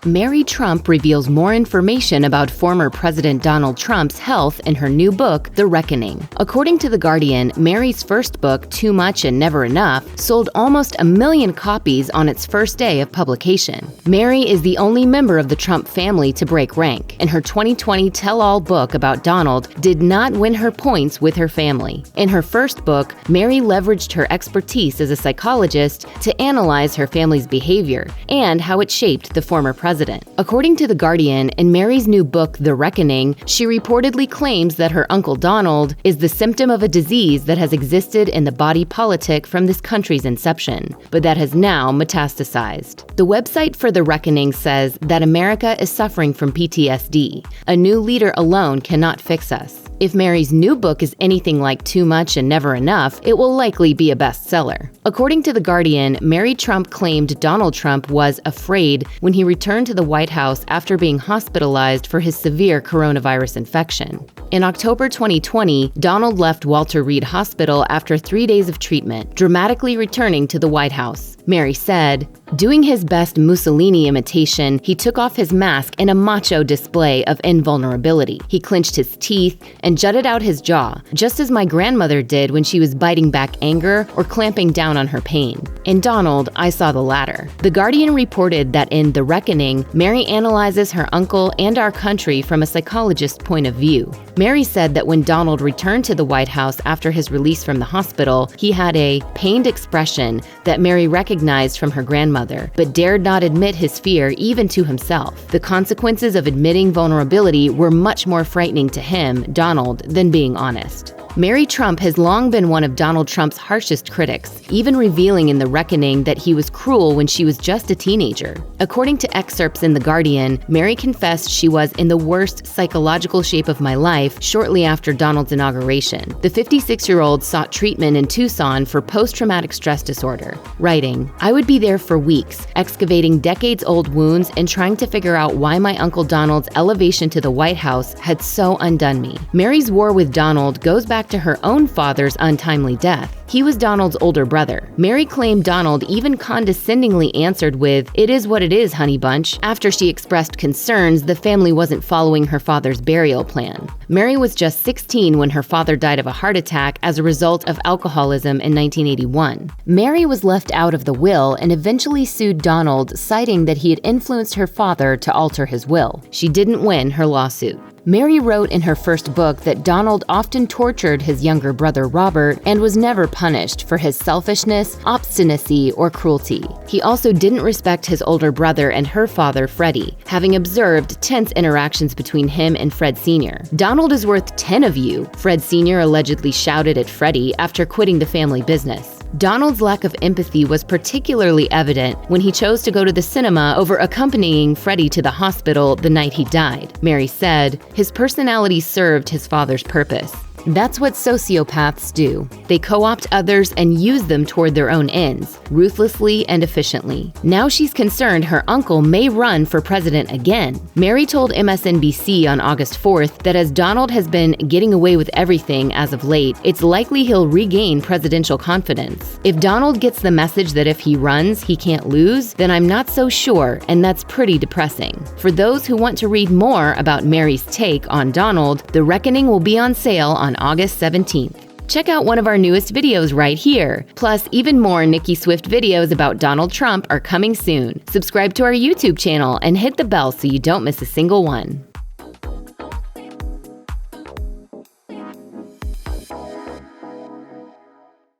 Mary Trump reveals more information about former President Donald Trump's health in her new book, The Reckoning. According to The Guardian, Mary's first book, Too Much and Never Enough, sold almost 1 million copies on its first day of publication. Mary is the only member of the Trump family to break rank, and her 2020 tell-all book about Donald did not win her points with her family. In her first book, Mary leveraged her expertise as a psychologist to analyze her family's behavior and how it shaped the former president. According to The Guardian, in Mary's new book, The Reckoning, she reportedly claims that her Uncle Donald is the symptom of a disease that has existed in the body politic from this country's inception, but that has now metastasized. The website for The Reckoning says that America is suffering from PTSD. A new leader alone cannot fix us. If Mary's new book is anything like Too Much and Never Enough, it will likely be a bestseller. According to The Guardian, Mary Trump claimed Donald Trump was afraid when he returned to the White House after being hospitalized for his severe coronavirus infection. In October 2020, Donald left Walter Reed Hospital after 3 days of treatment, dramatically returning to the White House. Mary said, "Doing his best Mussolini imitation, he took off his mask in a macho display of invulnerability. He clenched his teeth and jutted out his jaw, just as my grandmother did when she was biting back anger or clamping down on her pain. In Donald, I saw the latter." The Guardian reported that in The Reckoning, Mary analyzes her uncle and our country from a psychologist's point of view. Mary said that when Donald returned to the White House after his release from the hospital, he had a pained expression that Mary recognized from her grandmother, but dared not admit his fear even to himself. The consequences of admitting vulnerability were much more frightening to him, Donald, than being honest. Mary Trump has long been one of Donald Trump's harshest critics, even revealing in The Reckoning that he was cruel when she was just a teenager. According to excerpts in The Guardian, Mary confessed she was in the worst psychological shape of my life shortly after Donald's inauguration. The 56-year-old sought treatment in Tucson for post-traumatic stress disorder, writing, "I would be there for weeks, excavating decades-old wounds and trying to figure out why my Uncle Donald's elevation to the White House had so undone me." Mary's war with Donald goes back to her own father's untimely death. He was Donald's older brother. Mary claimed Donald even condescendingly answered with, "It is what it is, honey bunch," after she expressed concerns the family wasn't following her father's burial plan. Mary was just 16 when her father died of a heart attack as a result of alcoholism in 1981. Mary was left out of the will and eventually sued Donald, citing that he had influenced her father to alter his will. She didn't win her lawsuit. Mary wrote in her first book that Donald often tortured his younger brother Robert and was never punished for his selfishness, obstinacy, or cruelty. He also didn't respect his older brother and her father, Freddie, having observed tense interactions between him and Fred Sr. "Donald is worth 10 of you," Fred Sr. allegedly shouted at Freddie after quitting the family business. Donald's lack of empathy was particularly evident when he chose to go to the cinema over accompanying Freddie to the hospital the night he died. Mary said, "His personality served his father's purpose. That's what sociopaths do. They co-opt others and use them toward their own ends, ruthlessly and efficiently." Now she's concerned her uncle may run for president again. Mary told MSNBC on August 4th that as Donald has been getting away with everything as of late, it's likely he'll regain presidential confidence. "If Donald gets the message that if he runs, he can't lose, then I'm not so sure, and that's pretty depressing." For those who want to read more about Mary's take on Donald, The Reckoning will be on sale on August 17th. Check out one of our newest videos right here. Plus, even more Nicki Swift videos about Donald Trump are coming soon. Subscribe to our YouTube channel and hit the bell so you don't miss a single one.